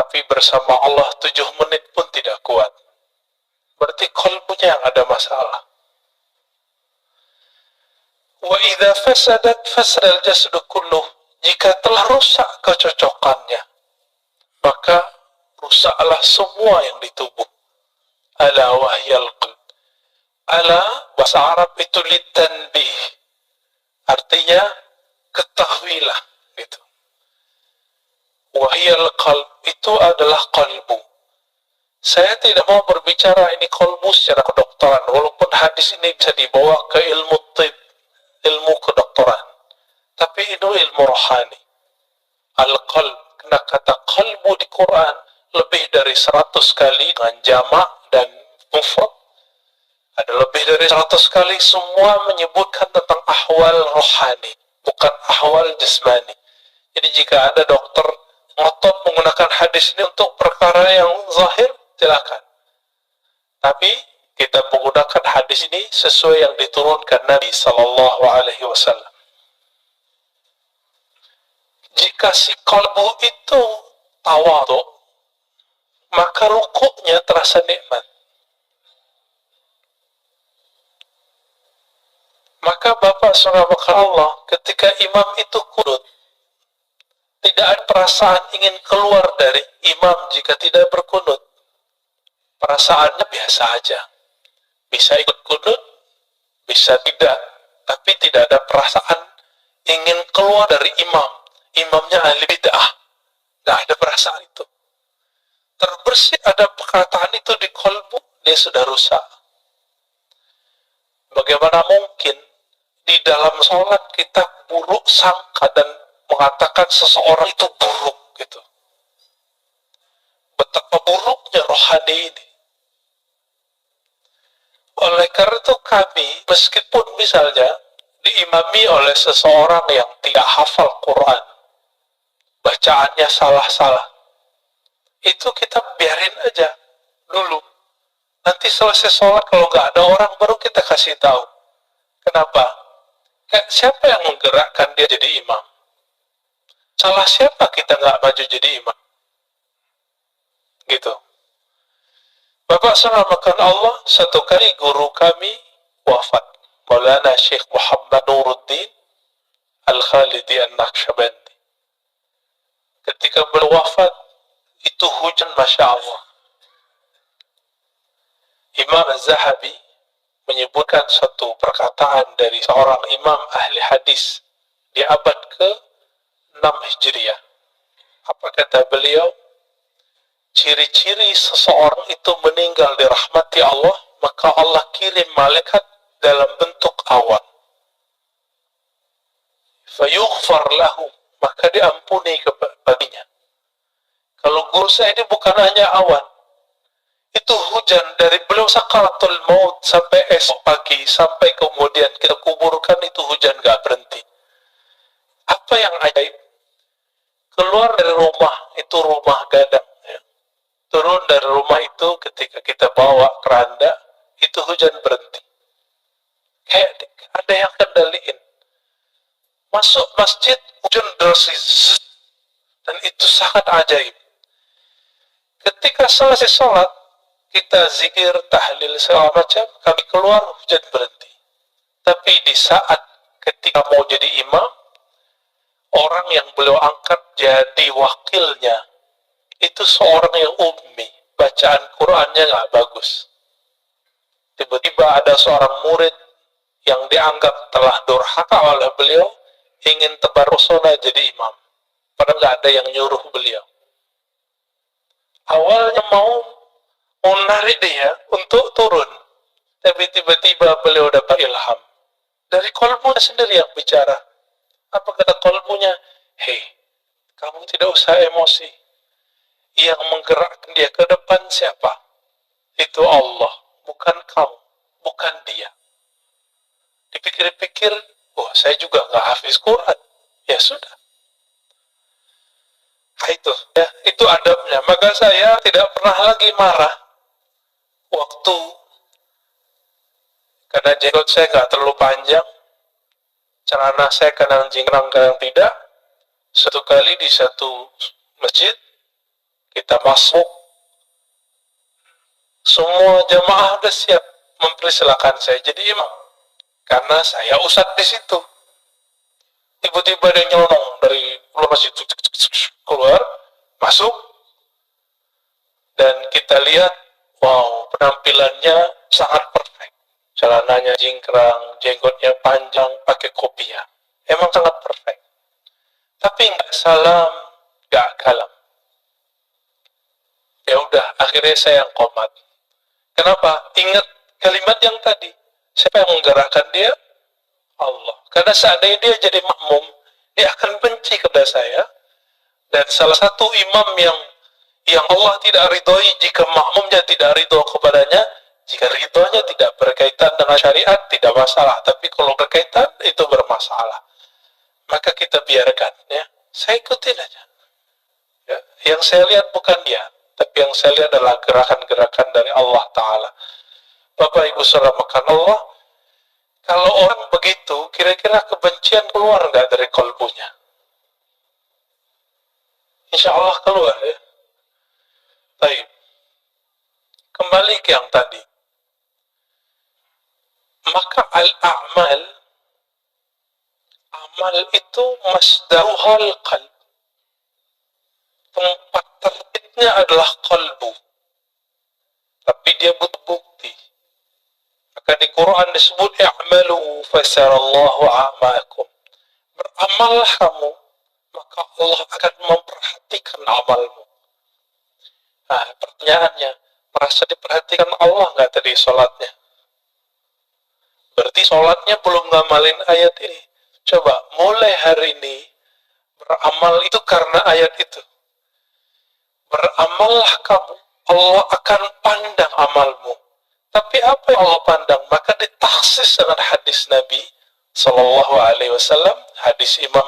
tapi bersama Allah 7 menit pun tidak kuat. Berarti qalbunya yang ada masalah. Wa idza fasadat fasadal jasadu kulluh. Jika telah rusak kecocokannya, maka rusaklah semua yang di tubuh. Ala wahyal qalb. Ala bahasa Arab itu litanbih. Artinya ketahuilah gitu. Wahyal qalb itu adalah qalbu. Saya tidak mau berbicara ini qalbu secara kedokteran, walaupun hadis ini bisa dibawa ke ilmu tib, ilmu kedokteran. Tapi itu ilmu rohani. Al-qalb, kena kata qalbu di Quran lebih dari 100 kali dengan jamak dan mufrad. Ada lebih dari 100 kali, semua menyebutkan tentang ahwal rohani, bukan ahwal jasmani. Jadi jika ada dokter ngotot menggunakan hadis ini untuk perkara yang zahir, silakan. Tapi kita menggunakan hadis ini sesuai yang diturunkan Nabi Sallallahu Alaihi Wasallam. Jika si qalbu itu tawadhu, maka rukuknya terasa nikmat. Maka Bapak Saudara Allah, ketika imam itu kunut, tidak ada perasaan ingin keluar dari imam jika tidak berkunut. Perasaannya biasa aja. Bisa ikut kunut, bisa tidak. Tapi tidak ada perasaan ingin keluar dari imam. Imamnya ahli bid'ah. Tidak ada perasaan itu. Terbersih ada perkataan itu di qalbu, dia sudah rusak. Bagaimana mungkin di dalam sholat kita buruk sangka dan mengatakan seseorang itu buruk gitu. Betapa buruknya rohani ini. Oleh karena itu kami, meskipun misalnya diimami oleh seseorang yang tidak hafal Quran, bacaannya salah-salah, itu kita biarin aja dulu. Nanti selesai sholat, kalau nggak ada orang, baru kita kasih tahu. Kenapa? Siapa yang menggerakkan dia jadi imam? Salah siapa kita nggak maju jadi imam? Gitu. Bapak selamatkan Allah, satu kali guru kami wafat. Maulana Syekh Muhammad Nuruddin Al-Khalidi An-Naqsyabandi. Ketika beliau wafat, itu hujan Masya Allah. Imam Az-Zahabi menyebutkan satu perkataan dari seorang imam ahli hadis di abad ke-6 Hijriah. Apa kata beliau? Ciri-ciri seseorang itu meninggal dirahmati Allah, maka Allah kirim malaikat dalam bentuk awan. Fayughfar lahu, maka diampuni baginya. Kalau guru saya ini bukan hanya awan, itu hujan dari beliau sakaratul maut sampai esok pagi, sampai kemudian kita kuburkan, itu hujan gak berhenti. Apa yang ajaib? Keluar dari rumah, itu rumah gadang. Ya. Turun dari rumah itu ketika kita bawa keranda, itu hujan berhenti. Kayak ada yang kendaliin. Masuk masjid, hujan deras, dan itu sangat ajaib. Ketika selesai sholat, kita zikir, tahlil, segala macam, kami keluar, hujan berhenti. Tapi di saat ketika mau jadi imam, orang yang beliau angkat jadi wakilnya, itu seorang yang ummi, bacaan Qur'annya nggak bagus. Tiba-tiba ada seorang murid yang dianggap telah durhaka oleh beliau, ingin tebar pesona jadi imam. Padahal nggak ada yang nyuruh beliau. Awalnya mau menarik dia untuk turun, tapi tiba-tiba beliau dapat ilham. Dari qalbunya sendiri yang bicara. Apa kata qalbunya? Hei, kamu tidak usah emosi. Yang menggerakkan dia ke depan siapa? Itu Allah, bukan kamu, bukan dia. Dipikir-pikir, oh saya juga nggak hafiz Quran. Ya sudah. Itu adabnya. Maka saya tidak pernah lagi marah waktu karena jenggot saya nggak terlalu panjang, celana saya kadang jingkrang kadang tidak. Satu kali di satu masjid kita masuk, semua jamaah udah siap mempersilakan saya jadi imam karena saya ustadz di situ. Tiba-tiba dia nyelonong dari luar masjid keluar, masuk, dan kita lihat, wow, penampilannya sangat perfect. Celananya jingkrang, jenggotnya panjang, pakai kopiah. Emang sangat perfect. Tapi nggak salam, nggak kalam. Ya udah, akhirnya saya yang komat. Kenapa? Ingat kalimat yang tadi. Siapa yang menggerakkan dia? Allah. Karena seandainya dia jadi makmum, dia akan benci kepada saya. Dan salah satu imam yang Allah tidak ridhoi jika makmumnya tidak ridho kepadanya, jika ridhonya tidak berkaitan dengan syariat, tidak masalah. Tapi kalau berkaitan, itu bermasalah. Maka kita biarkan, ya. Saya ikutin aja. Ya. Yang saya lihat bukan dia, tapi yang saya lihat adalah gerakan-gerakan dari Allah Ta'ala. Bapak Ibu Saudara makan Allah, kalau orang begitu, kira-kira kebencian keluar nggak dari kalbunya? Insya Allah keluar, ya. Baik. Kembali ke yang tadi. Maka al-a'mal, amal itu masdaruhal qalb. Tempat terbitnya adalah kalbu. Tapi dia butuh bukti. Maka di Quran disebut i'malu fasarallahu a'malakum. Beramallah kamu, maka Allah akan memperhatikan amalmu. Nah, pertanyaannya, merasa diperhatikan Allah nggak tadi sholatnya? Berarti sholatnya belum ngamalin ayat ini. Coba, mulai hari ini, beramal itu karena ayat itu. Beramallah kamu, Allah akan pandang amalmu. Tapi apa yang Allah pandang? Maka ditaksis dengan hadis Nabi Sallallahu Alaihi Wasallam, hadis Imam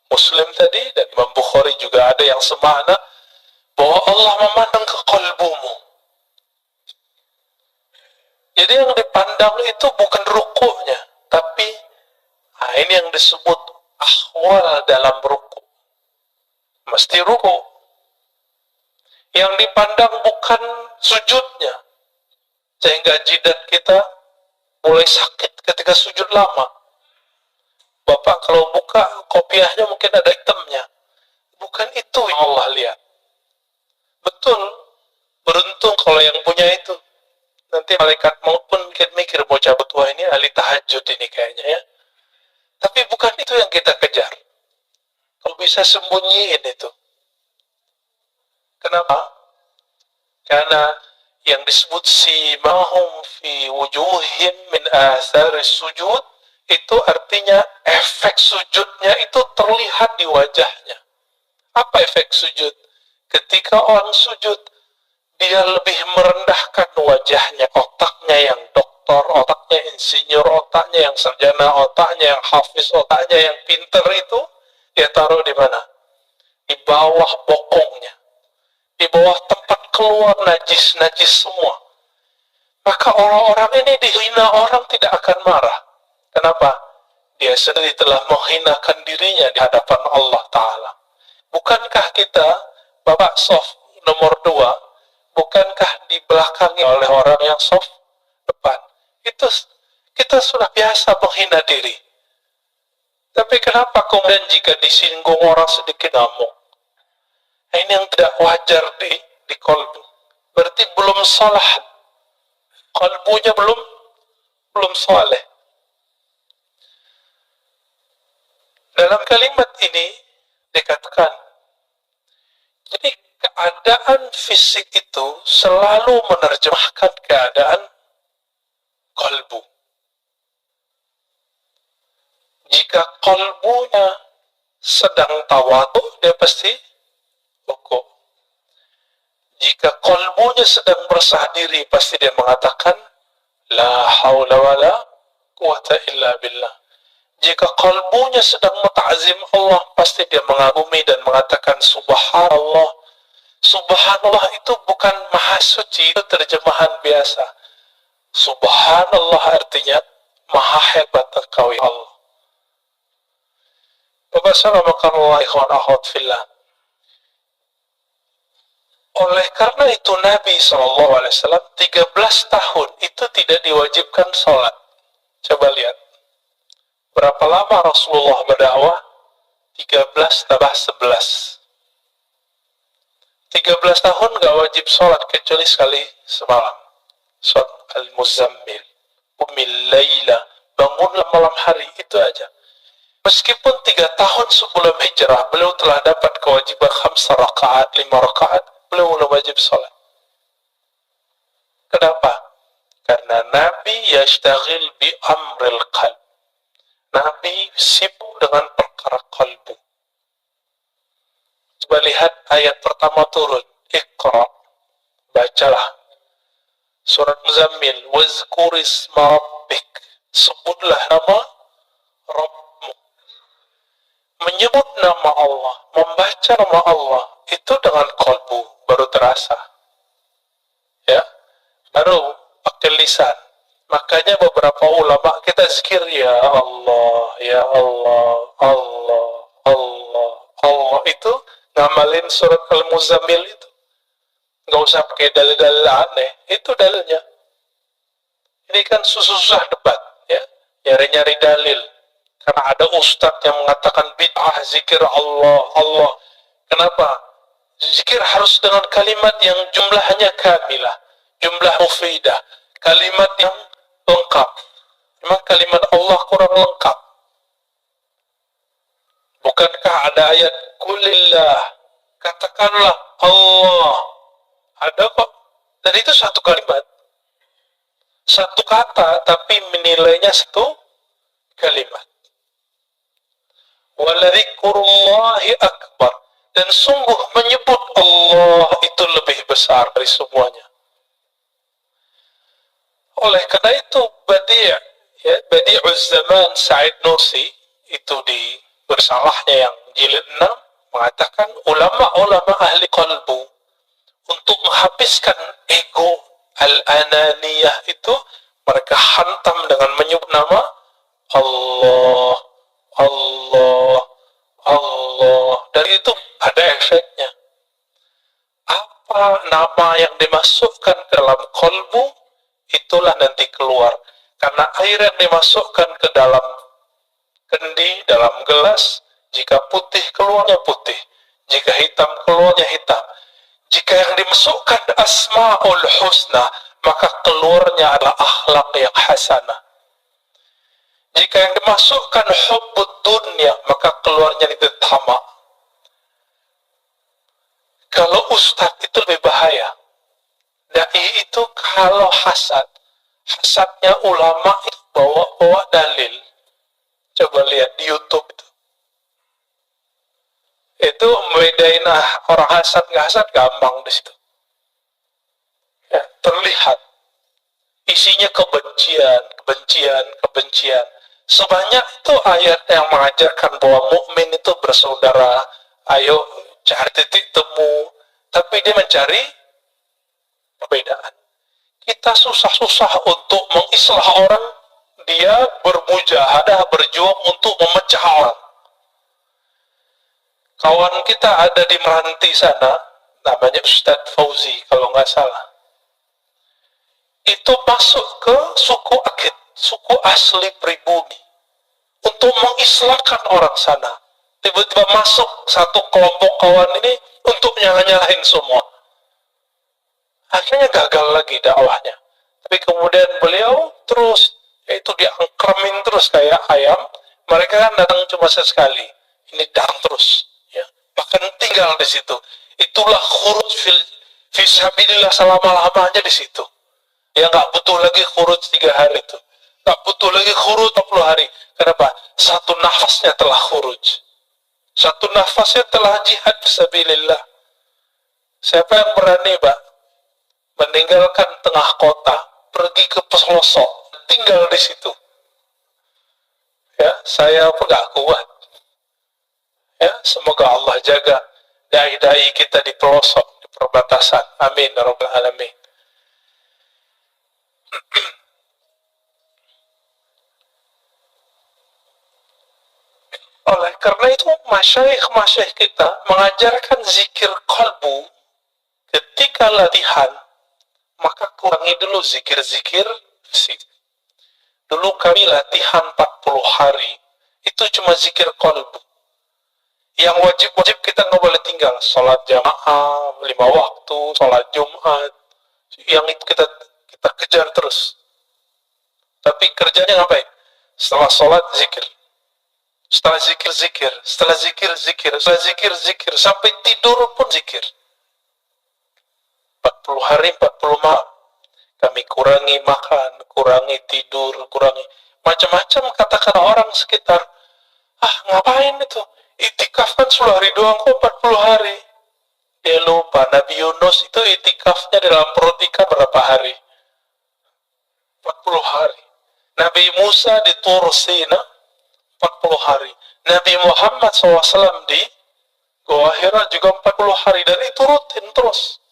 Muslim tadi, dan Imam Bukhari juga ada yang semakna, bahwa Allah memandang ke kalbumu. Jadi yang dipandang itu bukan rukuknya, tapi ini yang disebut ahwal dalam rukuk. Mesti rukuk. Yang dipandang bukan sujudnya, sehingga jidat kita mulai sakit ketika sujud lama. Bapak kalau buka kopiahnya mungkin ada hitamnya. Bukan itu yang Allah lihat. Betul, beruntung kalau yang punya itu. Nanti malaikat maut pun mungkin mikir, bocah betua ini ahli tahajud ini kayaknya, ya. Tapi bukan itu yang kita kejar. Kalau bisa sembunyiin itu. Kenapa? Karena yang disebut simahum fi wujuhim min athari sujud, itu artinya efek sujudnya itu terlihat di wajahnya. Apa efek sujud? Ketika orang sujud, dia lebih merendahkan wajahnya, otaknya yang doktor, otaknya insinyur, otaknya yang sarjana, otaknya yang hafiz, otaknya yang pinter itu, dia taruh di mana? Di bawah bokongnya. Di bawah tempat keluar najis-najis semua. Maka orang-orang ini dihina orang tidak akan marah. Kenapa? Dia sendiri telah menghinakan dirinya di hadapan Allah Ta'ala. Bukankah kita, Bapak soft nomor 2, bukankah dibelakangi oleh orang yang soft depan? Itu kita sudah biasa menghina diri. Tapi kenapa kemudian jika disinggung orang sedikit ngamuk? Ini yang tidak wajar di kolbu. Berarti belum salah. Kolbunya belum saleh. Dalam kalimat ini dikatakan, jadi keadaan fisik itu selalu menerjemahkan keadaan kolbu. Jika kolbunya sedang tawadu, dia pasti rukuk. Jika kolbunya sedang bersah diri, pasti dia mengatakan la haula wala quwata illa billah. Jika kolbunya sedang menta'zim Allah, pasti dia mengagumi dan mengatakan subhanallah. Subhanallah itu bukan maha suci, itu terjemahan biasa. Subhanallah artinya maha hebat engkau ya Allah. Bapak salam Allah ikhwan akhwat fillah. Oleh karena itu Nabi SAW 13 tahun itu tidak diwajibkan sholat. Coba lihat. Berapa lama Rasulullah berdakwah? 13 tambah 11. 13 tahun gak wajib sholat kecuali sekali semalam. Sholat Al-Muzammil. Umil Layla. Bangunlah malam hari. Itu aja. Meskipun 3 tahun sebelum hijrah, beliau telah dapat kewajiban 5 rakaat, 5 rakaat, beliau belum wajib sholat. Kenapa? Karena Nabi yashtagil bi amril qalb. Nabi sibuk dengan perkara qalbu. Coba lihat ayat pertama turun. Iqra. Bacalah. Surat Muzammil. Wazkur isma rabbik. Sebutlah nama Rabbmu. Menyebut nama Allah, membaca nama Allah, itu dengan qalbu baru terasa. Ya, baru pakai lisan. Makanya beberapa ulama kita zikir ya Allah, ya Allah, Allah, Allah, Allah, itu ngamalin surat Al-Muzammil itu. Nggak usah pakai dalil-dalil aneh, itu dalilnya. Ini kan susah-susah debat, ya, nyari-nyari dalil. Karena ada ustadz yang mengatakan bid'ah zikir Allah, Allah. Kenapa? Zikir harus dengan kalimat yang jumlahnya kamilah, jumlah mufidah, kalimat yang lengkap. Memang kalimat Allah kurang lengkap. Bukankah ada ayat kulillah, katakanlah Allah. Ada kok. Dan itu satu kalimat. Satu kata, tapi menilainya satu kalimat. Waladzikurullahi akbar. Dan sungguh menyebut Allah itu lebih besar dari semuanya. Oleh karena itu Badi'uz Zaman Sa'id Nursi itu di bersalahnya yang jilid 6 mengatakan ulama-ulama ahli qalbu untuk menghabiskan ego al-ananiyah itu mereka hantam dengan menyebut nama Allah, Allah, Allah. Dari itu ada efeknya. Apa nama yang dimasukkan ke dalam kolbu, itulah nanti keluar. Karena air yang dimasukkan ke dalam kendi, dalam gelas, jika putih keluarnya putih, jika hitam keluarnya hitam. Jika yang dimasukkan asma'ul husna, maka keluarnya adalah akhlak yang hasanah. Jika yang dimasukkan hubbud dunya, maka keluarnya itu tamak. Kalau ustadz itu lebih bahaya. Dai itu kalau hasad, hasadnya ulama itu bawa dalil. Coba lihat di YouTube itu. Itu membedain orang hasad nggak hasad gampang di situ. Ya, terlihat isinya kebencian, kebencian, kebencian. Sebanyak itu ayat yang mengajarkan bahwa mukmin itu bersaudara. Ayo cari titik temu. Tapi dia mencari perbedaan. Kita susah-susah untuk mengislah orang. Dia bermujahadah, berjuang untuk memecah orang. Kawan kita ada di Meranti sana, namanya Ustadz Fauzi kalau nggak salah. Itu masuk ke suku Akit, suku asli pribumi, untuk mengislahkan orang sana. Tiba-tiba masuk satu kelompok kawan ini untuk nyalahin semua. Akhirnya gagal lagi dakwahnya. Tapi kemudian beliau terus, yaitu diangkremin terus kayak ayam. Mereka kan datang cuma sekali, ini datang terus. Ya. Bahkan tinggal di situ. Itulah khuruj fisabilillah selama-lamanya di situ. Ya nggak butuh lagi khuruj 3 hari itu. Nggak butuh lagi khuruj 40 hari. Kenapa? Satu nafasnya telah khuruj. Satu nafasnya telah jihad fisabilillah. Siapa yang berani, Pak? Meninggalkan tengah kota, pergi ke pelosok, tinggal di situ. Ya, saya pun nggak kuat. Ya, semoga Allah jaga dai-dai kita di pelosok, di perbatasan. Amin ya rabbal alamin. Oleh karena itu, masyaikh kita mengajarkan zikir qalbu ketika latihan, maka kurangi dulu zikir-zikir fisik. Dulu kami latihan 40 hari, itu cuma zikir qalbu. Yang wajib-wajib kita nggak boleh tinggal. Sholat jamaah, 5 waktu, sholat Jumat. Yang itu kita kejar terus. Tapi kerjanya ngapain? Setelah sholat, zikir. Setelah zikir, zikir. Setelah zikir, zikir. Setelah zikir, zikir. Sampai tidur pun zikir. 40 hari, 40 malam. Kami kurangi makan, kurangi tidur, kurangi macam-macam kata-kata orang sekitar. Ah, ngapain itu? Itikaf kan 10 hari doang kok 40 hari. Dia lupa, Nabi Yunus itu itikafnya dalam perut ikan berapa hari? 40 hari. Nabi Musa di Tur Sina 40 hari. Nabi Muhammad SAW di Gua Hira juga 40 hari. Dan itu rutin terus.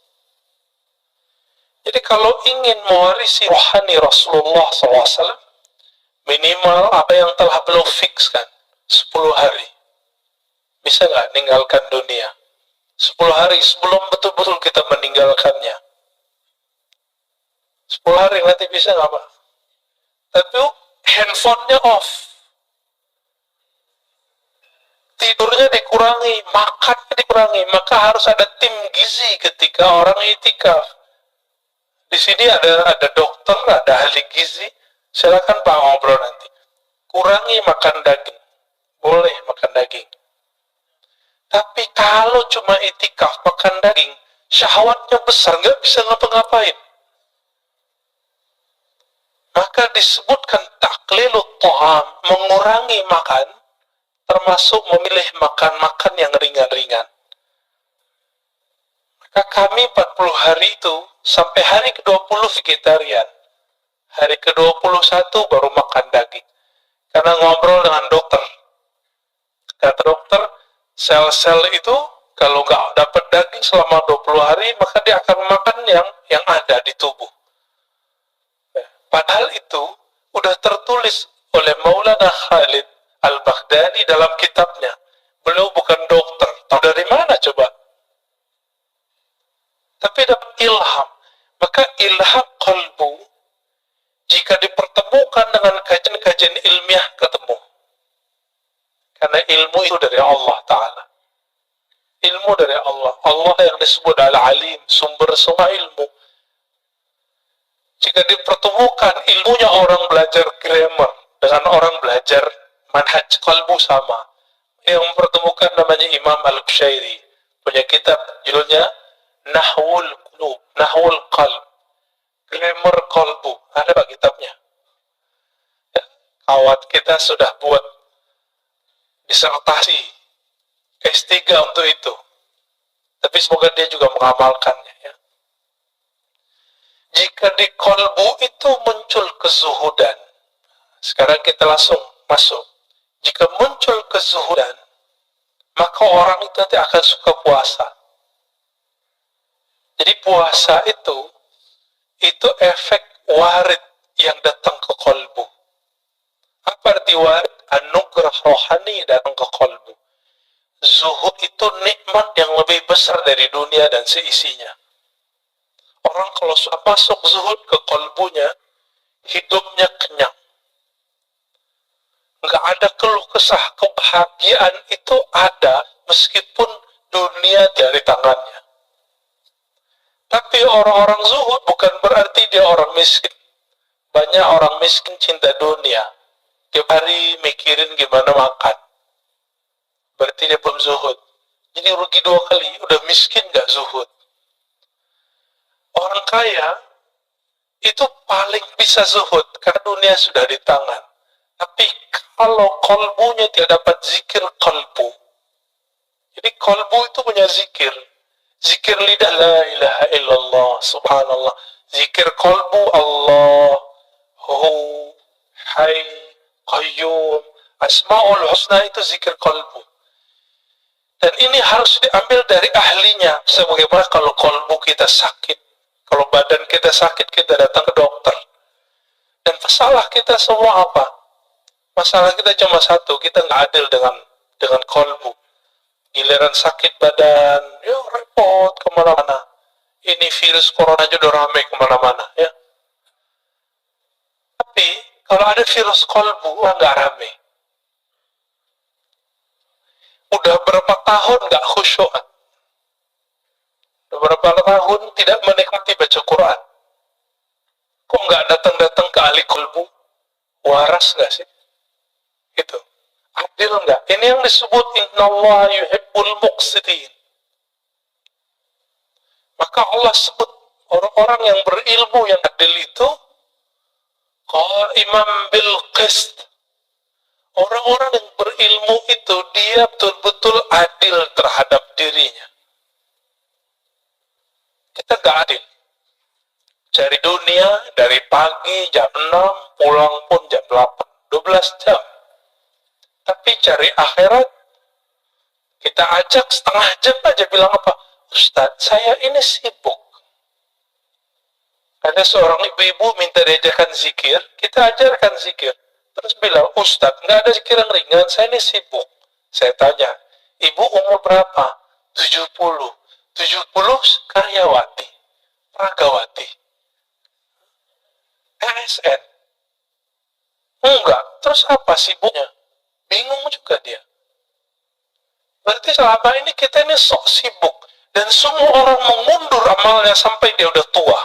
Jadi kalau ingin mewarisi rohani Rasulullah SAW, minimal apa yang telah beliau fikskan 10 hari. Bisa nggak meninggalkan dunia? 10 hari sebelum betul-betul kita meninggalkannya. 10 hari nanti bisa nggak Pak? Tapi handphonenya off. Tidurnya dikurangi, makannya dikurangi. Maka harus ada tim gizi ketika orang itikaf. Di sini ada dokter, ada ahli gizi. Silakan Pak ngobrol nanti. Kurangi makan daging. Boleh makan daging. Tapi kalau cuma itikaf makan daging, syahwatnya besar, nggak bisa ngapa-ngapain. Maka disebutkan taklilut ta'am, mengurangi makan, termasuk memilih makan-makan yang ringan-ringan. Maka kami 40 hari itu, sampai hari ke-20 vegetarian. Hari ke-21 baru makan daging. Karena ngobrol dengan dokter. Kata dokter, sel-sel itu kalau nggak dapat daging selama 20 hari, maka dia akan makan yang ada di tubuh. Padahal itu udah tertulis oleh Maulana Khalid Al-Baghdadi dalam kitabnya. Beliau bukan dokter. Tahu dari mana coba? Tapi dapat ilham. Maka ilham qalbu, jika dipertemukan dengan kajian-kajian ilmiah, ketemu. Karena ilmu itu dari Allah Ta'ala. Ilmu dari Allah. Allah yang disebut Al-Alim, sumber semua ilmu. Jika dipertemukan ilmunya orang belajar grammar dengan orang belajar manhaj qalbu sama. Yang mempertemukan namanya Imam Al-Qushairi. Punya kitab judulnya Nahwul Qulub, Nahwul Qalb. Grammar qalbu. Ada Pak kitabnya? Ya, kawat kita sudah buat disertasi S3 untuk itu. Tapi semoga dia juga mengamalkannya ya. Jika di qalbu itu muncul kezuhudan, sekarang kita langsung masuk. Jika muncul kezuhudan, maka orang itu nanti akan suka puasa. Jadi puasa itu efek warid yang datang ke qalbu. Apa arti warid? Anugerah rohani datang ke qalbu. Zuhud itu nikmat yang lebih besar dari dunia dan seisinya. Orang kalau sudah masuk zuhud ke qalbunya, hidupnya kenyang. Nggak ada keluh kesah, kebahagiaan itu ada meskipun dunia dari tangannya. Tapi orang-orang zuhud bukan berarti dia orang miskin. Banyak orang miskin cinta dunia. Tiap hari mikirin gimana makan. Berarti dia belum zuhud. Jadi rugi 2 kali. Udah miskin gak zuhud. Orang kaya itu paling bisa zuhud karena dunia sudah di tangan. Tapi kalau kolbunya tidak dapat zikir kolbu, jadi kolbu itu punya zikir. Zikir lidah la ilaha illallah, subhanallah. Zikir kolbu Allahu Hay Qayyum, Asmaul Husna, itu zikir kolbu. Dan ini harus diambil dari ahlinya. Sebagaimana kalau kolbu kita sakit, kalau badan kita sakit, kita datang ke dokter. Dan masalah kita semua apa? Masalah kita cuma satu, kita nggak adil dengan kolbu. Giliran sakit badan, ya repot kemana-mana. Ini virus corona aja udah rame kemana-mana, ya. Tapi kalau ada virus kolbu, nggak rame. Udah berapa tahun nggak khusyuk? Udah berapa tahun tidak menikmati baca Quran? Kok nggak datang-datang ke ahli kolbu? Waras nggak sih? Gitu. Adil nggak? Ini yang disebut innallaha yuhibbul muqsitin. Maka Allah sebut orang-orang yang berilmu yang adil itu qaiman bil qist. Orang-orang yang berilmu itu dia betul-betul adil terhadap dirinya. Kita nggak adil. Cari dunia dari pagi jam 6, pulang pun jam 8, 12 jam. Tapi cari akhirat, kita ajak setengah jam aja bilang apa? Ustaz, saya ini sibuk. Ada seorang ibu-ibu minta diajarkan zikir, kita ajarkan zikir. Terus bilang, Ustaz, nggak ada zikir yang ringan, saya ini sibuk. Saya tanya, ibu umur berapa? 70. 70 karyawati, ragawati. ASN. Enggak, terus apa sibuknya? Bingung juga dia. Berarti selama ini kita ini sok sibuk. Dan semua orang mengundur amalnya sampai dia udah tua.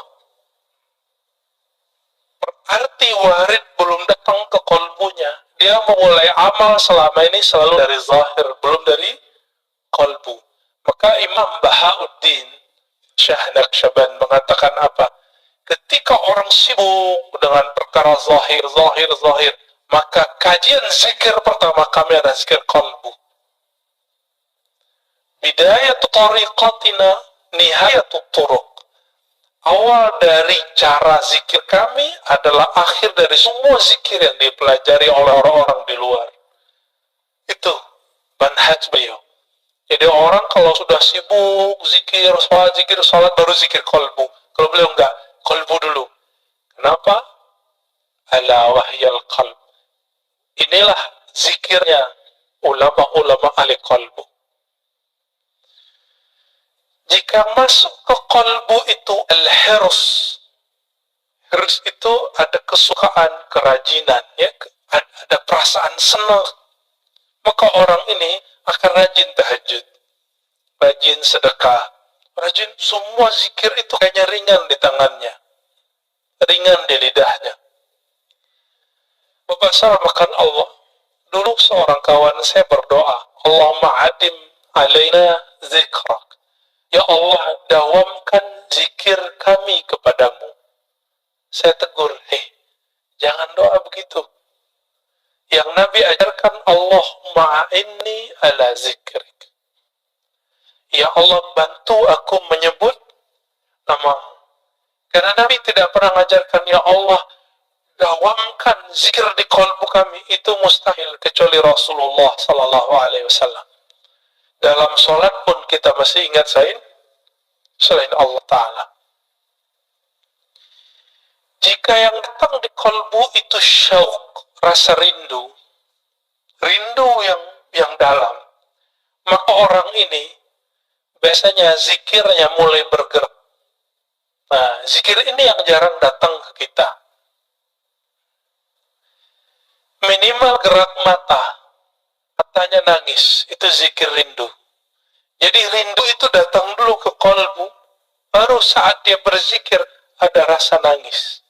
Berarti warid belum datang ke kolbunya. Dia memulai amal selama ini selalu dari zahir, belum dari kolbu. Maka Imam Bahauddin Syah Naqsyaband mengatakan apa? Ketika orang sibuk dengan perkara zahir, maka kajian zikir pertama kami adalah zikir kolbu. Bidayatu tariqatina nihayatu turuq. Awal dari cara zikir kami adalah akhir dari semua zikir yang dipelajari oleh orang-orang di luar. Itu manhaj beliau. Jadi orang kalau sudah sibuk zikir salat baru zikir kolbu. Kalau beliau enggak, kolbu dulu. Kenapa? Ala wahyal qalb. Inilah zikirnya ulama-ulama ahli kolbu. Jika masuk ke kolbu itu al-hirs. Hirs itu ada kesukaan, kerajinan, ya, ada perasaan senang. Maka orang ini akan rajin tahajud, rajin sedekah, rajin semua zikir itu kayaknya ringan di tangannya, ringan di lidahnya. Makan Allah. Dulu seorang kawan saya berdoa, Allahumma adim alaina zikrak. Ya Allah, dawamkan zikir kami kepadamu. Saya tegur, jangan doa begitu. Yang Nabi ajarkan, Allahumma a'inni ala zikrik. Ya Allah, bantu aku menyebut namamu. Karena Nabi tidak pernah mengajarkan, ya Allah, dawamkan zikir di kolbu kami. Itu mustahil kecuali Rasulullah Sallallahu Alaihi Wasallam. Dalam sholat pun kita masih ingat selain Allah Ta'ala. Jika yang datang di kolbu itu syauq, rasa rindu yang dalam, maka orang ini biasanya zikirnya mulai bergerak. Nah, zikir ini yang jarang datang ke kita. Minimal gerak mata, matanya nangis, itu zikir rindu. Jadi rindu itu datang dulu ke kolbu, baru saat dia berzikir ada rasa nangis.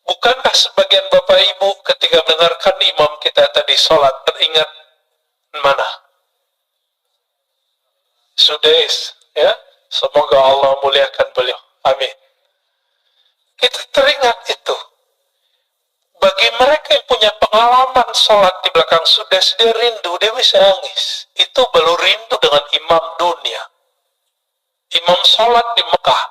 Bukankah sebagian bapak ibu ketika mendengarkan imam kita tadi sholat teringat mana? Sudais, ya. Semoga Allah muliakan beliau. Amin. Kita teringat itu. Bagi mereka yang punya pengalaman sholat di belakang Sudais, dia rindu, dia bisa nangis. Itu baru rindu dengan imam dunia. Imam sholat di Mekah.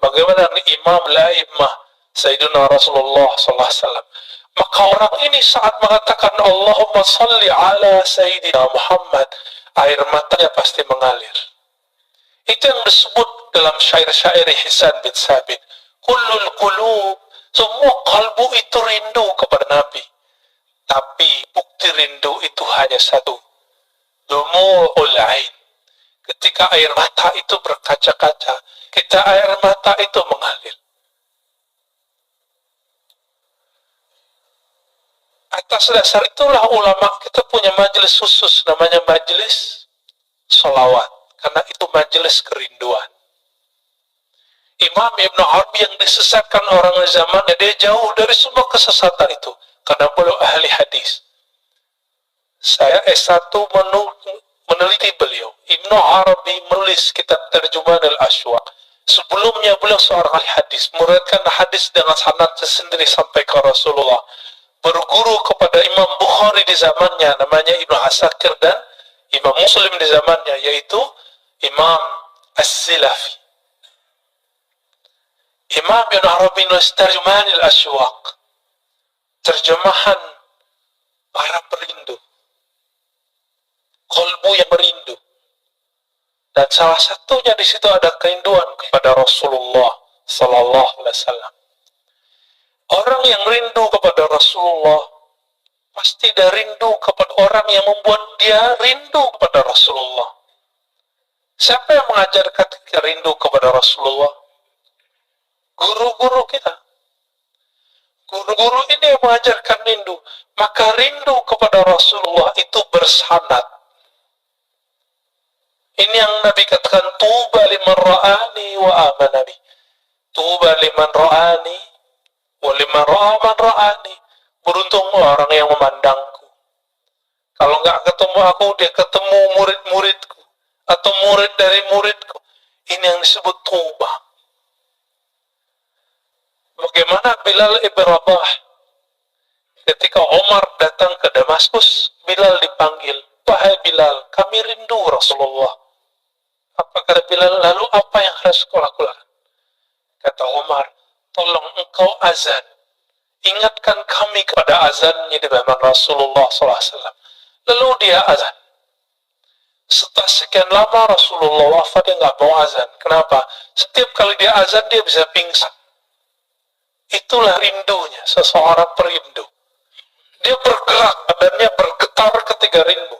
Bagaimana imam la'imah Sayyidina Rasulullah SAW. Maka orang ini saat mengatakan Allahumma salli ala Sayyidina Muhammad, air matanya pasti mengalir. Itu yang disebut dalam syair-syair Hisan bin Sabit. Kullul qulub, semua kalbu itu rindu kepada Nabi. Tapi bukti rindu itu hanya satu. Dumu'ul ain. Ketika air mata itu berkaca-kaca, kita air mata itu mengalir. Atas dasar itulah ulama kita punya majelis khusus namanya majelis sholawat, karena itu majelis kerinduan. Imam Ibn Arabi yang disesatkan orang zamannya, dia jauh dari semua kesesatan itu karena beliau ahli hadis. Saya S1 meneliti beliau. Ibn Arabi menulis kitab Terjemahan al-Ashwaq. Sebelumnya beliau seorang ahli hadis, meriwayatkan hadis dengan sanad sendiri sampai ke Rasulullah. Berguru kepada Imam Bukhari di zamannya, namanya Ibnu Asakir, dan Imam Muslim di zamannya, yaitu Imam As-Silafi. Imam Ibn Arabi nulis Terjemahan al-Ashwaq, terjemahan para perindu, kolbu yang merindu. Dan salah satunya di situ ada kerinduan kepada Rasulullah Sallallahu Alaihi Wasallam. Orang yang rindu kepada Rasulullah pasti dia rindu kepada orang yang membuat dia rindu kepada Rasulullah. Siapa yang mengajarkan kita rindu kepada Rasulullah? Guru-guru kita. Guru-guru ini yang mengajarkan rindu. Maka rindu kepada Rasulullah itu bersanad. Ini yang Nabi katakan, tuba liman ra'ani wa amana bi. Tuba liman ra'ani wa liman ra'a man ra'ani. Beruntung orang yang memandangku. Kalau nggak ketemu aku, dia ketemu murid-muridku atau murid dari muridku. Ini yang disebut tuba. Bagaimana Bilal ibn Rabah ketika Umar datang ke Damaskus, Bilal dipanggil, wahai Bilal, kami rindu Rasulullah. Apa kata Bilal? Lalu apa yang harus kau lakukan? Kata Umar, tolong engkau azan, ingatkan kami kepada azannya di zaman Rasulullah SAW. Lalu dia azan. Setelah sekian lama Rasulullah wafat, dia nggak mau azan. Kenapa? Setiap kali dia azan dia bisa pingsan. Itulah rindunya seseorang perindu. Dia bergerak, badannya bergetar ketika rindu.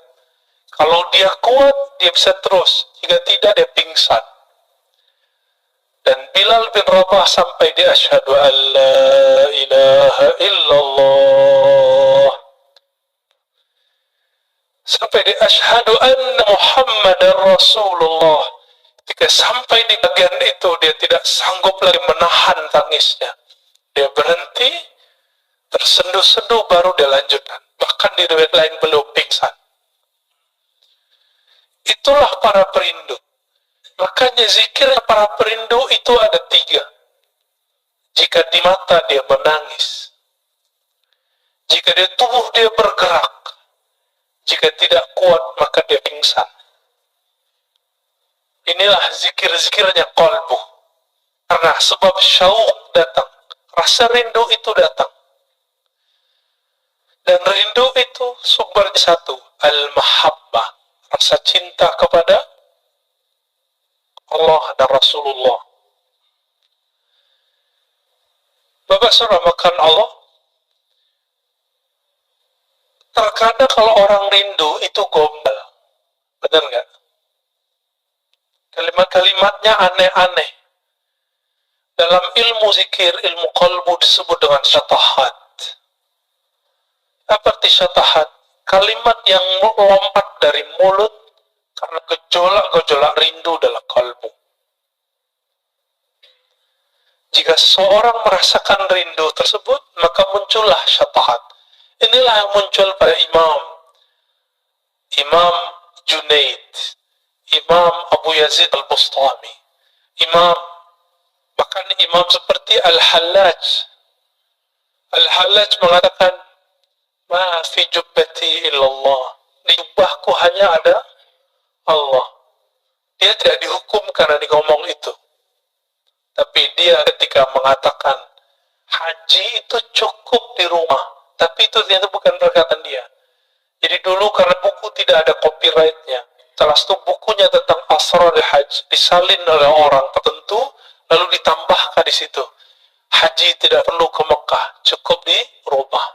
Kalau dia kuat, dia bisa terus. Jika tidak, dia pingsan. Dan Bilal bin Rabah sampai di asyhadu an la ilaha illallah, sampai di asyhadu anna Muhammadar Rasulullah. Ketika sampai di bagian itu, dia tidak sanggup lagi menahan tangisnya. Dia berhenti, tersenduh-senduh, baru dia lanjutkan. Bahkan di riwayat lain beliau pingsan. Itulah para perindu. Makanya zikir para perindu itu ada 3. Jika di mata dia menangis, jika di tubuh dia bergerak, jika tidak kuat maka dia pingsan. Inilah zikir-zikirnya qalbu. Karena sebab syauq datang, rasa rindu itu datang. Dan rindu itu sumbernya satu, al-mahabbah, rasa cinta kepada Allah dan Rasulullah. Bapak saudara makan Allah, terkadang kalau orang rindu itu gombal. Benar nggak? Kalimat-kalimatnya aneh-aneh. Dalam ilmu zikir, ilmu qalbu disebut dengan syatahat. Apa arti syatahat? Kalimat yang melompat dari mulut karena gejolak-gejolak rindu dalam kalbu. Jika seseorang merasakan rindu tersebut, maka muncullah syatahat. Inilah yang muncul pada Imam Junaid, Imam Abu Yazid al-Bustami, bahkan imam seperti Al-Hallaj. Al-Hallaj mengatakan, ma fi jubbati illallah. Di jubahku hanya ada Allah. Dia tidak dihukum karena dia ngomong itu. Tapi dia ketika mengatakan haji itu cukup di rumah, tapi itu ternyata bukan perkataan dia. Jadi dulu karena buku tidak ada copyrightnya, salah satu bukunya tentang asrar haji disalin oleh orang tertentu, lalu ditambahkan di situ, haji tidak perlu ke Mekah, cukup di rumah.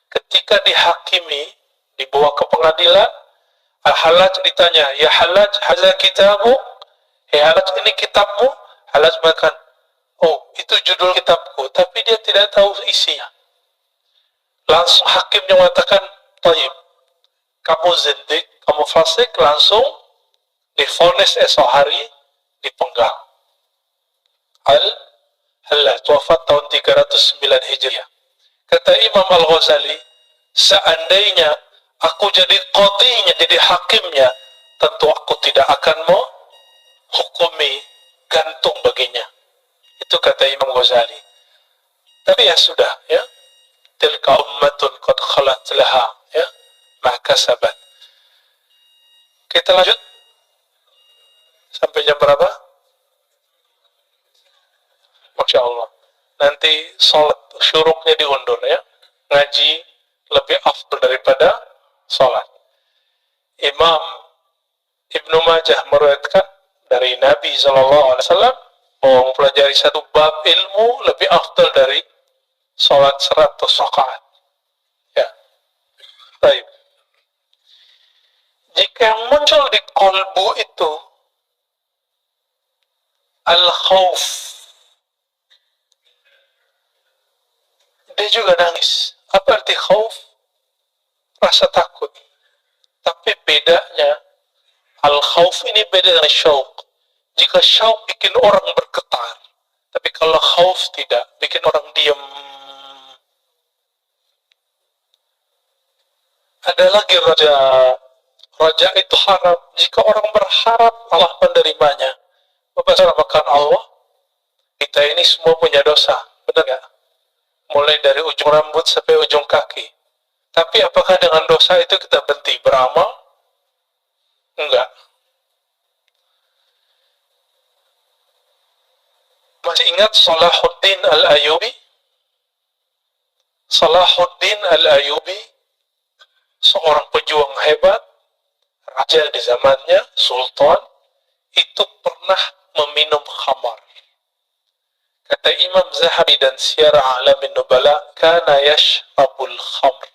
Ketika dihakimi, dibawa ke pengadilan, Al-Hallaj ditanya, ya Hallaj, hadza kitabuk? Hallaj, ini kitabmu? Hallaj mengatakan, oh, itu judul kitabku, tapi dia tidak tahu isinya. Langsung hakimnya mengatakan, taib, kamu zindik, kamu fasik, langsung divonis esok hari dipenggal. Al-Hallaj wafat tahun 309 Hijriah. Kata Imam Al-Ghazali, seandainya aku jadi qadhinya, jadi hakimnya, tentu aku tidak akan mau hukumi gantung baginya. Itu kata Imam Ghazali. Tapi ya sudah, ya. Tilka ummatun qad khalat laha, ya, ma kasabat. Kita lanjut sampai jam berapa? Masya Allah. Nanti sholat syuruknya diundur, ya. Ngaji lebih afdal daripada sholat. Imam Ibnu Majah meriwayatkan dari Nabi SAW bahwa mempelajari satu bab ilmu lebih afdal dari sholat 100 rakaat. Ya. Baik. Jika yang muncul di qalbu itu al-khawf, dia juga nangis. Apa arti khawf? Rasa takut. Tapi bedanya, al-khawf ini beda dengan syauq. Jika syauq bikin orang bergetar, tapi kalau khawf tidak, bikin orang diam. Ada lagi raja. Raja itu harap. Jika orang berharap, Allah menerimanya. Membicarakan Allah, kita ini semua punya dosa. Benar nggak? Mulai dari ujung rambut sampai ujung kaki. Tapi apakah dengan dosa itu kita berhenti beramal? Enggak. Masih ingat Salahuddin Al-Ayyubi? Salahuddin Al-Ayyubi, seorang pejuang hebat, raja di zamannya, sultan, itu pernah meminum khamar. Kata Imam Zahabi dan Siyar A'lamin Nubala, kana yashrabul khamr.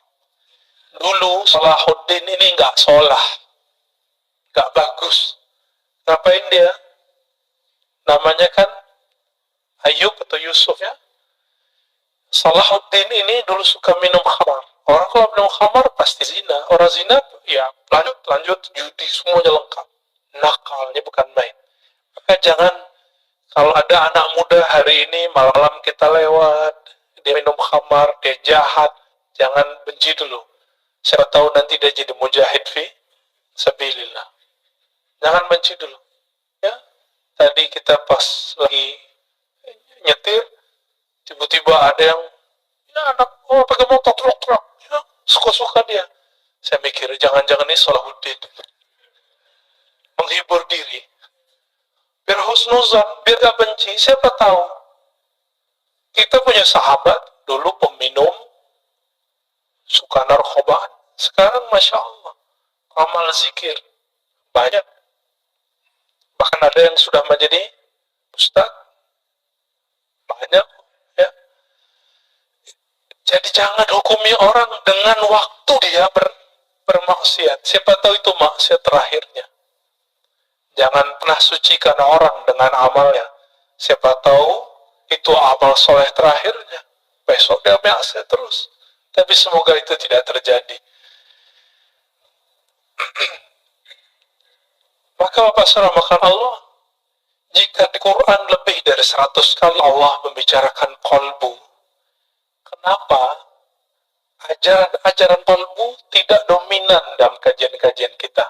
Dulu Salahuddin ini enggak sholah, enggak bagus. Ngapain dia? Namanya kan Ayub atau Yusuf, ya. Salahuddin ini dulu suka minum khamar. Orang kalau minum khamar pasti zina. Orang zina, ya lanjut, judi semuanya lengkap. Nakalnya bukan main. Maka jangan, kalau ada anak muda hari ini malam kita lewat, dia minum khamar, dia jahat, jangan benci dulu. Siapa tahu nanti dia jadi mujahid fi sabilillah. Jangan benci dulu. Ya, tadi kita pas lagi nyetir, tiba-tiba ada yang, ya anak, oh pakai motor truk, ya, suka-suka dia. Saya mikir, jangan-jangan ini Salahuddin menghibur diri. Biar husnuzan, biar gak benci. Siapa tahu kita punya sahabat dulu peminum, suka narkobaan. Sekarang Masya Allah, amal zikir banyak. Bahkan ada yang sudah menjadi ustaz. Banyak, ya. Jadi jangan hukumi orang dengan waktu dia bermaksiat. Siapa tahu itu maksiat terakhirnya. Jangan pernah sucikan orang dengan amalnya. Siapa tahu itu amal soleh terakhirnya. Besok dia maksiat terus. Tapi semoga itu tidak terjadi. Maka Bapak saudara makan Allah, jika di Quran lebih dari 100 kali Allah membicarakan kolbu, kenapa ajaran kolbu tidak dominan dalam kajian-kajian kita?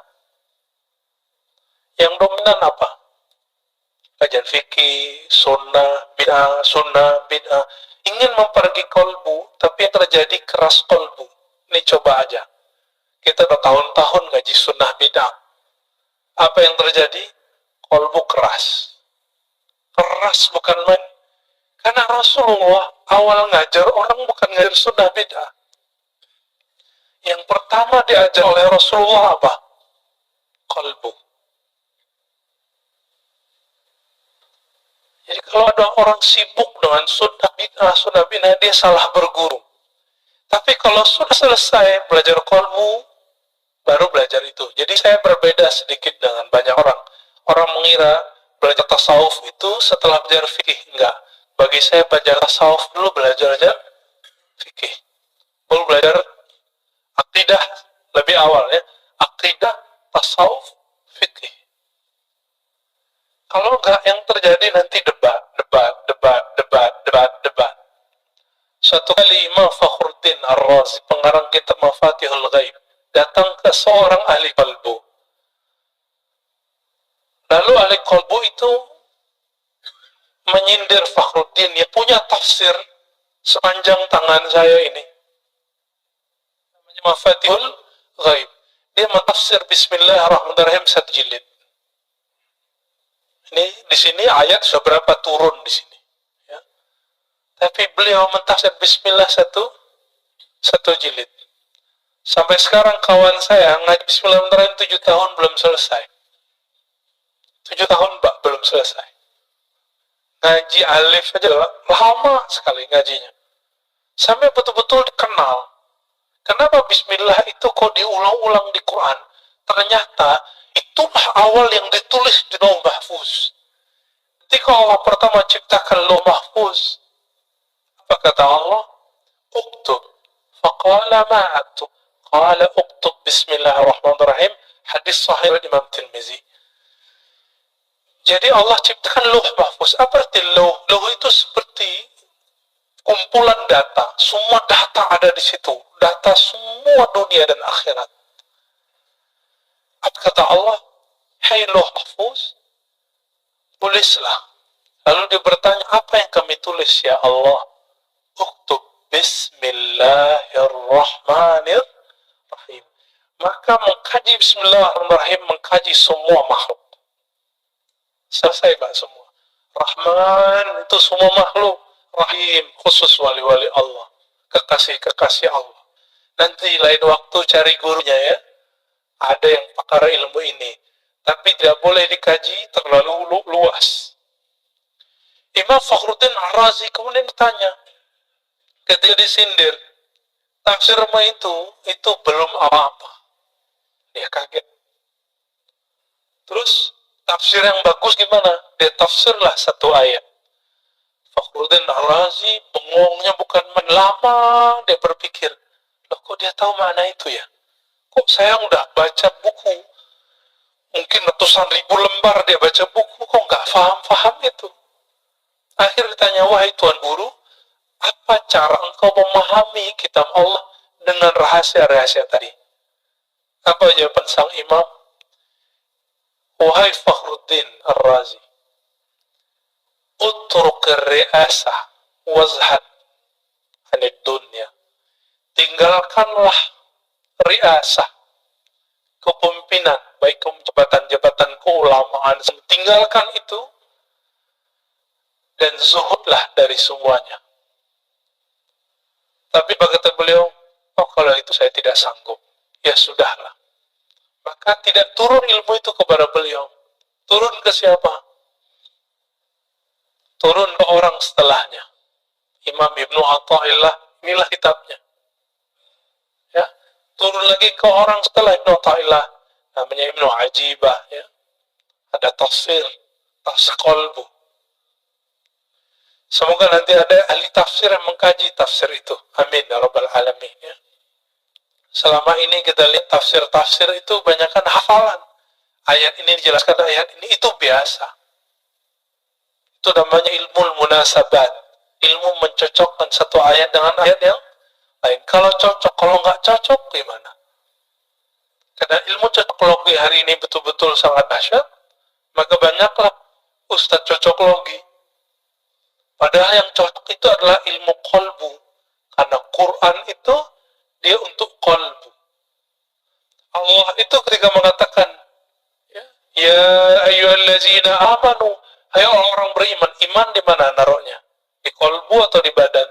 Yang dominan apa? Kajian fikih, sunnah, bid'ah. Ingin mempergi kolbu, tapi yang terjadi keras kolbu. Ini coba aja. Kita bertahun-tahun ngaji sunnah bid'ah. Apa yang terjadi? Kolbu keras. Keras bukan main. Karena Rasulullah awal ngajar orang bukan ngajar sunnah bid'ah. Yang pertama diajar oleh Rasulullah apa? Kolbu. Jadi kalau ada orang sibuk dengan sunnah bid'ah, dia salah berguru. Tapi kalau sudah selesai belajar kolbu, baru belajar itu. Jadi saya berbeda sedikit dengan banyak orang. Orang mengira belajar tasawuf itu setelah belajar fikih. Enggak. Bagi saya belajar tasawuf dulu, belajar aja fikih. Baru belajar akidah lebih awal ya. Akidah, tasawuf, fikih. Kalau enggak, yang terjadi nanti debat. Suatu kali Imam Fakhruddin Ar-Razi, pengarang kitab Mafatihul Ghaib, datang ke seorang ahli qalbu. Lalu ahli qalbu itu menyindir Fakhruddin yang punya tafsir sepanjang tangan saya ini. Namanya Mafatihul Ghaib. Dia mentafsir Bismillahirrahmanirrahim 1 jilid. Ini di sini ayat seberapa turun di sini. Ya. Tapi beliau mentafsir Bismillah satu jilid. Sampai sekarang kawan saya ngaji Bismillahirrahmanirrahim 7 tahun belum selesai. 7 tahun belum selesai. Ngaji alif aja lama sekali ngajinya. Sampai betul-betul dikenal. Kenapa Bismillah itu kok diulang-ulang di Quran? Ternyata itulah awal yang ditulis di Lauh Mahfuz. Ketika Allah pertama ciptakan Lauh Mahfuz, apa kata Allah? Uktub. Faqala ma aktub. Qala uktub Bismillahirrahmanirrahim. Hadis sahih Imam Tirmizi. Jadi Allah ciptakan Lauh Mahfuz. Apa arti Lauh? Lauh itu seperti kumpulan data. Semua data ada di situ. Data semua dunia dan akhirat. Apa kata Allah? Hai Lauh Mahfuz, tulislah. Lalu dia bertanya, apa yang kami tulis ya Allah? Uktub Bismillahirrahmanirrahim. Maka mengkaji Bismillahirrahmanirrahim, mengkaji semua makhluk. Selesai Pak semua. Rahman itu semua makhluk. Rahim khusus wali-wali Allah. Kekasih-kekasih Allah. Nanti lain waktu cari gurunya ya. Ada yang pakar ilmu ini. Tapi tidak boleh dikaji terlalu luas. Imam Fakhruddin Ar-Razi kemudian bertanya. Ketika disindir. Tafsirmu itu belum apa-apa. Dia kaget. Terus tafsir yang bagus gimana? Dia tafsirlah satu ayat. Fakhruddin Ar-Razi bengongnya bukan main, lama dia berpikir. Loh kok dia tahu mana itu ya? Kok saya udah baca buku mungkin ratusan ribu lembar dia baca buku, kok nggak paham itu? Akhirnya ditanya, wahai Tuan Guru, apa cara engkau memahami kitab Allah dengan rahasia-rahasia tadi? Apa jawaban sang imam? Wahai Fakhruddin Ar-Razi, utruk ri'asah wazhad anid dunya. Tinggalkanlah ri'asah, kepemimpinan, baik jabatan-jabatan keulamaan, tinggalkan itu dan zuhudlah dari semuanya. Tapi kata beliau, oh kalau itu saya tidak sanggup, ya sudahlah. Maka tidak turun ilmu itu kepada beliau. Turun ke siapa? Turun ke orang setelahnya. Imam Ibnu Athaillah, inilah kitabnya. Ya, turun lagi ke orang setelah Ibnu Athaillah, namanya Ibnu Ajibah. Ya. Ada tafsir qalbu. Semoga nanti ada ahli tafsir yang mengkaji tafsir itu. Amin ya rabbal alamin. Ya. Selama ini kita lihat tafsir-tafsir itu banyakkan hafalan. Ayat ini dijelaskan ayat ini, itu biasa. Itu namanya ilmu munasabat. Ilmu mencocokkan satu ayat dengan ayat yang lain. Kalau cocok, kalau nggak cocok gimana? Karena ilmu cocokologi hari ini betul-betul sangat dahsyat, maka banyaklah ustadz cocokologi. Padahal yang cocok itu adalah ilmu qalbu. Karena Quran itu dia untuk qalbu. Allah itu ketika mengatakan, ya ayyuhallazina amanu, hai orang-orang beriman, iman di mana naruhnya? Di qalbu atau di badan?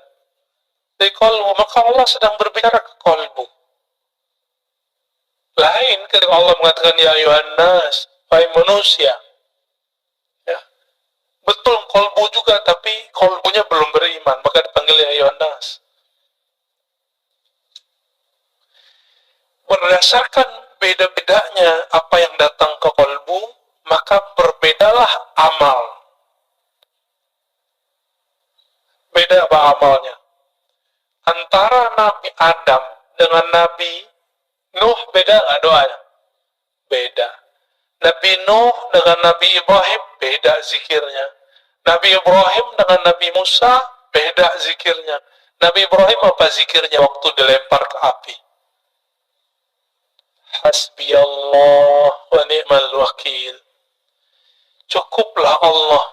Di qalbu. Maka Allah sedang berbicara ke qalbu. Lain ketika Allah mengatakan ya ayyuhan nas, hai manusia. Ya. Betul qalbu juga, tapi qalbunya belum beriman, maka dipanggil ya ayyuhan nas. Berdasarkan beda-bedanya apa yang datang ke kolbu, maka berbedalah amal. Beda apa amalnya? Antara Nabi Adam dengan Nabi Nuh beda nggak doanya? Beda. Nabi Nuh dengan Nabi Ibrahim beda zikirnya. Nabi Ibrahim dengan Nabi Musa beda zikirnya. Nabi Ibrahim apa zikirnya waktu dilempar ke api? Hasbiyallah wa ni'mal wakil. Cukuplah Allah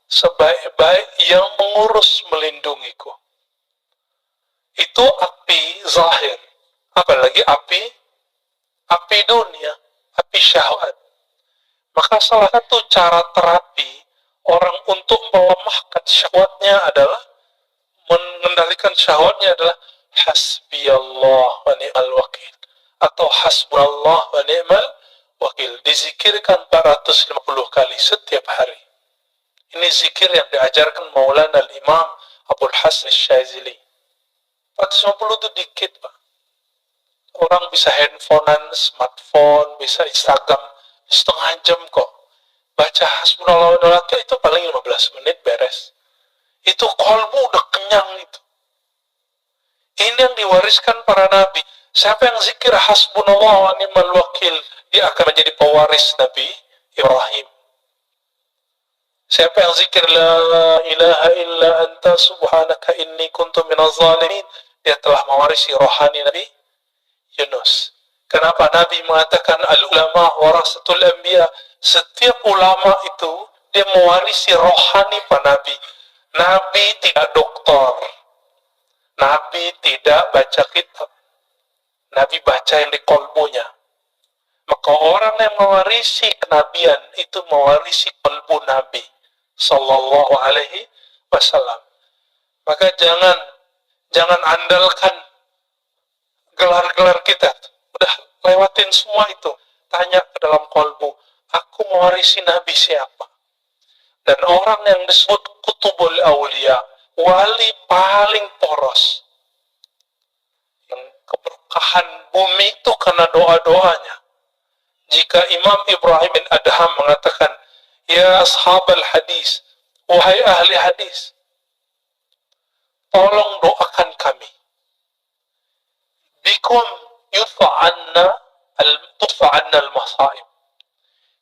sebaik-baik yang mengurus melindungiku. Itu api zahir. Apalagi api dunia, api syahwat. Maka salah satu cara terapi orang untuk melemahkan syahwatnya adalah mengendalikan syahwatnya adalah hasbiyallah wa ni'mal wakil atau hasbunallah wa ni'mal wakil, dizikirkan 450 kali setiap hari. Ini zikir yang diajarkan Maulana al-Imam Abdul Hasan Syazili. 450 itu dikit, Pak. Orang bisa handphonean, smartphone, bisa Instagram setengah jam kok. Baca hasbunallah wa ni'mal wakil itu paling 15 menit beres. Itu kolbu udah kenyang itu. Ini yang diwariskan para nabi. Siapa yang zikir hasbunallah wa ni'mal wakil, dia akan menjadi pewaris Nabi Ibrahim. Siapa yang zikir la ilaha illa anta subhanaka inni kuntu minaz zalimin, dia telah mewarisi rohani Nabi Yunus. Kenapa Nabi mengatakan al-ulama warasatul anbiya? Setiap ulama itu dia mewarisi rohani para nabi. Nabi tidak doktor. Nabi tidak baca kitab. Nabi baca yang di kolbunya. Maka orang yang mewarisi kenabian itu mewarisi kolbu Nabi Sallallahu Alaihi Wasallam. Maka jangan andalkan gelar-gelar kita. Udah lewatin semua itu. Tanya ke dalam kolbu, aku mewarisi Nabi siapa? Dan orang yang disebut kutubul awliya, wali paling poros, yang keberkahan bumi itu karena doa-doanya. Jika Imam Ibrahim bin Adham mengatakan, ya ashab al-hadis, wahai ahli hadis, tolong doakan kami. Bikum yutfa'anna al-masaib.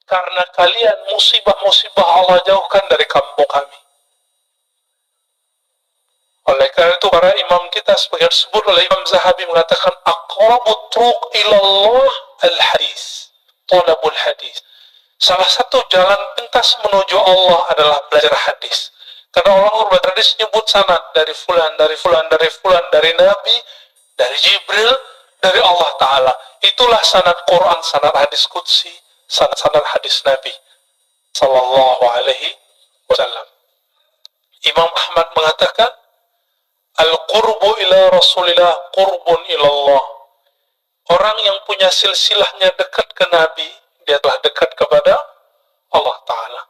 Karena kalian musibah-musibah Allah jauhkan dari kampung kami. Oleh karena itu para imam kita sebagai disebut oleh Imam Zahabi mengatakan aqrabut turuq ilallah al-hadis, talabul hadis. Salah satu jalan pintas menuju Allah adalah belajar hadis. Karena orang berhadis nyebut sanad dari fulan, dari fulan, dari fulan, dari Nabi, dari Jibril, dari Allah Ta'ala. Itulah sanad Quran, sanad hadis qudsi, sanad hadis Nabi Sallallahu Alaihi Wasallam. Imam Ahmad mengatakan, al-qurbu ila Rasulillah qurbun ilallah. Orang yang punya silsilahnya dekat ke Nabi, dia telah dekat kepada Allah Ta'ala.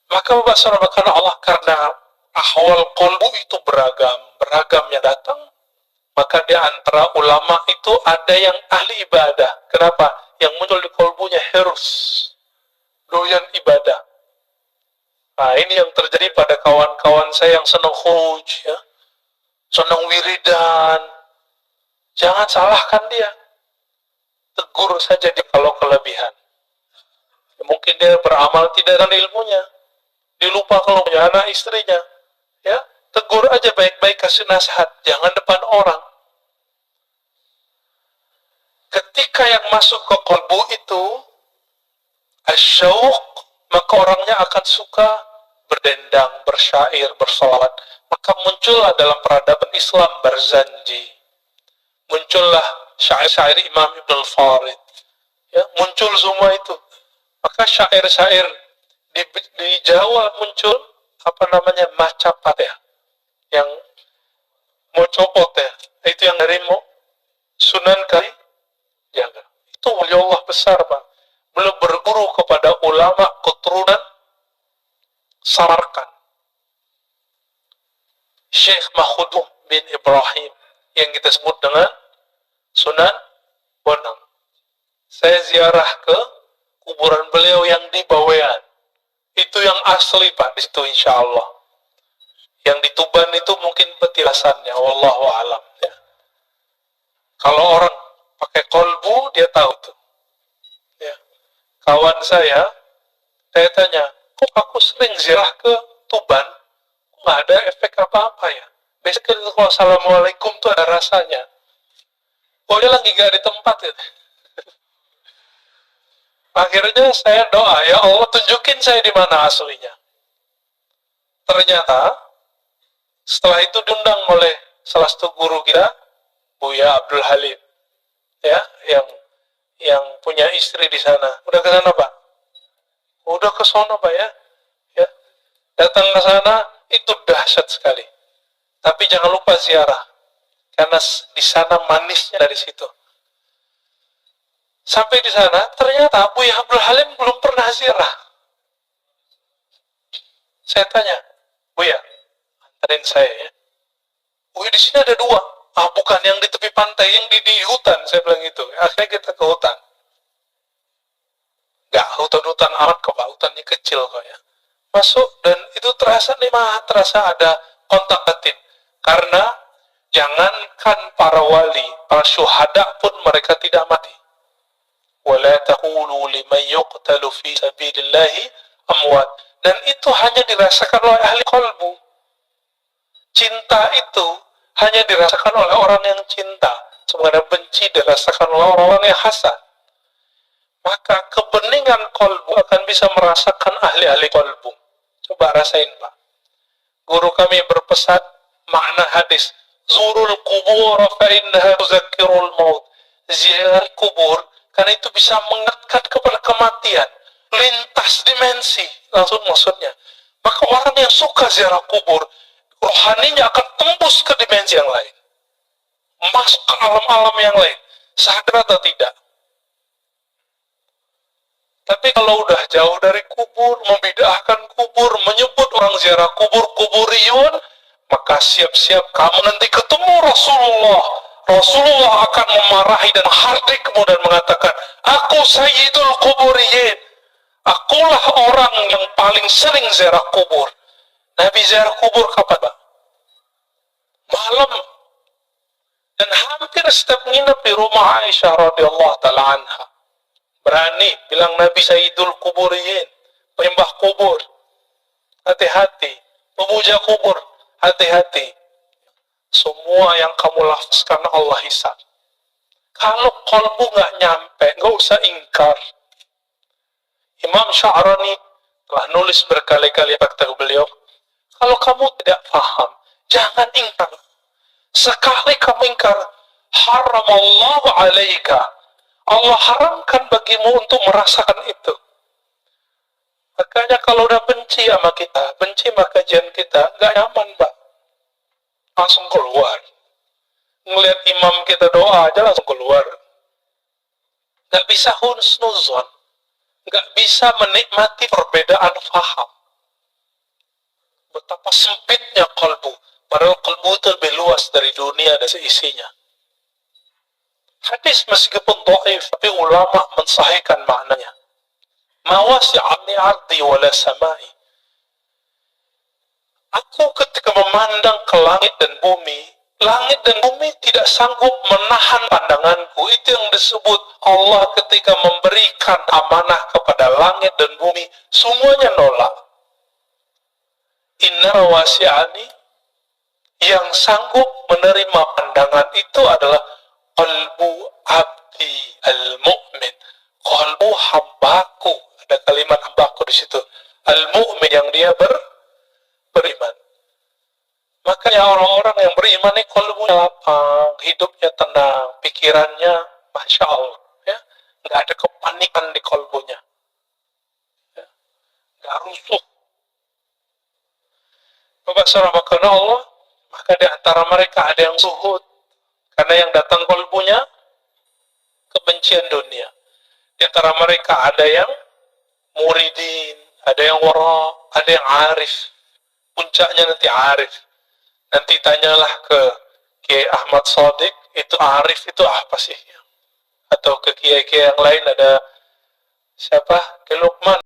Maka Bapak Saudara, karena Allah, karena ahwal kolbu itu beragam yang datang, maka di antara ulama itu ada yang ahli ibadah. Kenapa? Yang muncul di kolbunya hirus, doyan ibadah. Nah, ini yang terjadi pada kawan-kawan saya yang senang khuruj, ya, senang wiridan. Jangan salahkan dia. Tegur saja dia kalau kelebihan. Mungkin dia beramal tidak dengan ilmunya. Dia lupa kalau punya anak istrinya. Ya, tegur aja baik-baik, kasih nasihat. Jangan depan orang. Ketika yang masuk ke kolbu itu asyauq, maka orangnya akan suka berdendang, bersyair, bersolawat. Maka muncullah dalam peradaban Islam berzanji. Muncullah syair-syair Imam Ibn al-Farid. Ya, muncul semua itu. Maka syair-syair di Jawa muncul apa namanya macapat ya, yang mau copot ya, itu yang dari Sunan Kali Jaga. Itu wali Allah besar, Pak. Belum berguru kepada ulama keturunan Samarkand, Syekh Mahudum bin Ibrahim, yang kita sebut dengan Sunan Bonang. Saya ziarah ke kuburan beliau yang di Bawean. Itu yang asli Pak, di situ insya Allah. Yang di Tuban itu mungkin petilasannya, wallahu alam. Ya. Kalau orang pakai kolbu, dia tahu tuh. Ya. Kawan saya tanya, kok aku sering ziarah ke Tuban, nggak ada efek apa-apa ya? Biasanya kalau assalamualaikum tuh ada rasanya. Oh dia lagi gak di tempat ya. Akhirnya saya doa, ya Allah tunjukin saya di mana aslinya. Ternyata setelah itu diundang oleh salah satu guru kita, Buya Abdul Halim, ya, yang punya istri di sana. Udah ke sana Pak? Udah ke sana Pak ya. Ya. Datang ke sana itu dahsyat sekali. Tapi jangan lupa ziarah, karena di sana manisnya dari situ. Sampai di sana, ternyata Buya Abdul Halim belum pernah ziarah. Saya tanya, Buya, antarin saya ya. Buya di sini ada dua. Ah, bukan yang di tepi pantai, yang di hutan. Saya bilang gitu. Akhirnya kita ke hutan. Gak hutan-hutan amat kok, Pak. Hutannya kecil kok ya. Masuk dan itu terasa nikmat, terasa ada kontak batin. Karena jangankan para wali, para syuhada pun mereka tidak mati. وَلَا تَقُولُوا لِمَنْ يُقْتَلُ فِي سَبِيلِ اللَّهِ أَمْوَاتٌ. Dan itu hanya dirasakan oleh ahli qalbu. Cinta itu hanya dirasakan oleh orang yang cinta. Sebenarnya benci dirasakan oleh orang-orang yang hasad. Maka kebeningan qalbu akan bisa merasakan ahli-ahli qalbu. Coba rasain Pak. Guru kami berpesan makna hadis, Zurul kubur fa innaha tuzakkirul maut. Ziarah kubur karena itu bisa mengingatkan kepada kematian, lintas dimensi, langsung maksudnya. Maka orang yang suka ziarah kubur, rohaninya akan tembus ke dimensi yang lain, masuk ke alam-alam yang lain, sadar atau tidak. Tapi kalau udah jauh dari kubur, membid'ahkan kubur, menyebut orang ziarah kubur, kuburiyun, maka siap-siap kamu nanti ketemu Rasulullah. Rasulullah akan memarahi dan menghardik dan mengatakan, aku sayyidul kuburiyin. Akulah orang yang paling sering ziarah kubur. Nabi ziarah kubur kapan Pak? Malam. Dan hampir setiap nginep di rumah Aisyah radhiyallahu ta'ala anha. Berani bilang Nabi sayyidul kuburiyin. Penyembah kubur. Hati-hati. Pemuja kubur. Hati-hati. Semua yang kamu lafazkan Allah hisab. Kalau kalbu nggak nyampe, nggak usah ingkar. Imam Sya'rani telah nulis berkali-kali kata beliau, kalau kamu tidak paham, jangan ingkar. Sekali kamu ingkar, haramallahu alaika. Allah haramkan bagimu untuk merasakan itu. Makanya kalau udah benci sama kita, benci sama kajian kita, nggak nyaman Pak. Langsung keluar. Ngelihat imam kita doa aja langsung keluar. Gak bisa husnuzon. Gak bisa menikmati perbedaan faham. Betapa sempitnya kalbu. Padahal kalbu itu lebih luas dari dunia dan seisinya. Hadis meskipun dhaif, tapi ulama mensahihkan maknanya. Mawasi'ani ardi wala samai. Aku ketika memandang ke langit dan bumi tidak sanggup menahan pandanganku. Itu yang disebut Allah ketika memberikan amanah kepada langit dan bumi, semuanya nolak. Inna wasi'ani, yang sanggup menerima pandangan itu adalah qalbu abdi al-mu'min, qalbu hambaku. Ada kalimat hambaku di situ, al-mu'min, yang dia beriman. Makanya orang-orang yang beriman ini kalbunya lapang, hidupnya tenang, pikirannya Masya Allah, ya, nggak ada kepanikan di kalbunya, ya, nggak rusuh. Bapak saudara karena Allah, maka di antara mereka ada yang zuhud, karena yang datang kalbunya kebencian dunia. Di antara mereka ada yang muridin, ada yang wara, ada yang arif. Puncaknya nanti arif. Nanti tanyalah ke Kiai Ahmad Shadiq, itu arif itu apa sih? atau ke kiai-kiai yang lain, ada siapa, ke Luqman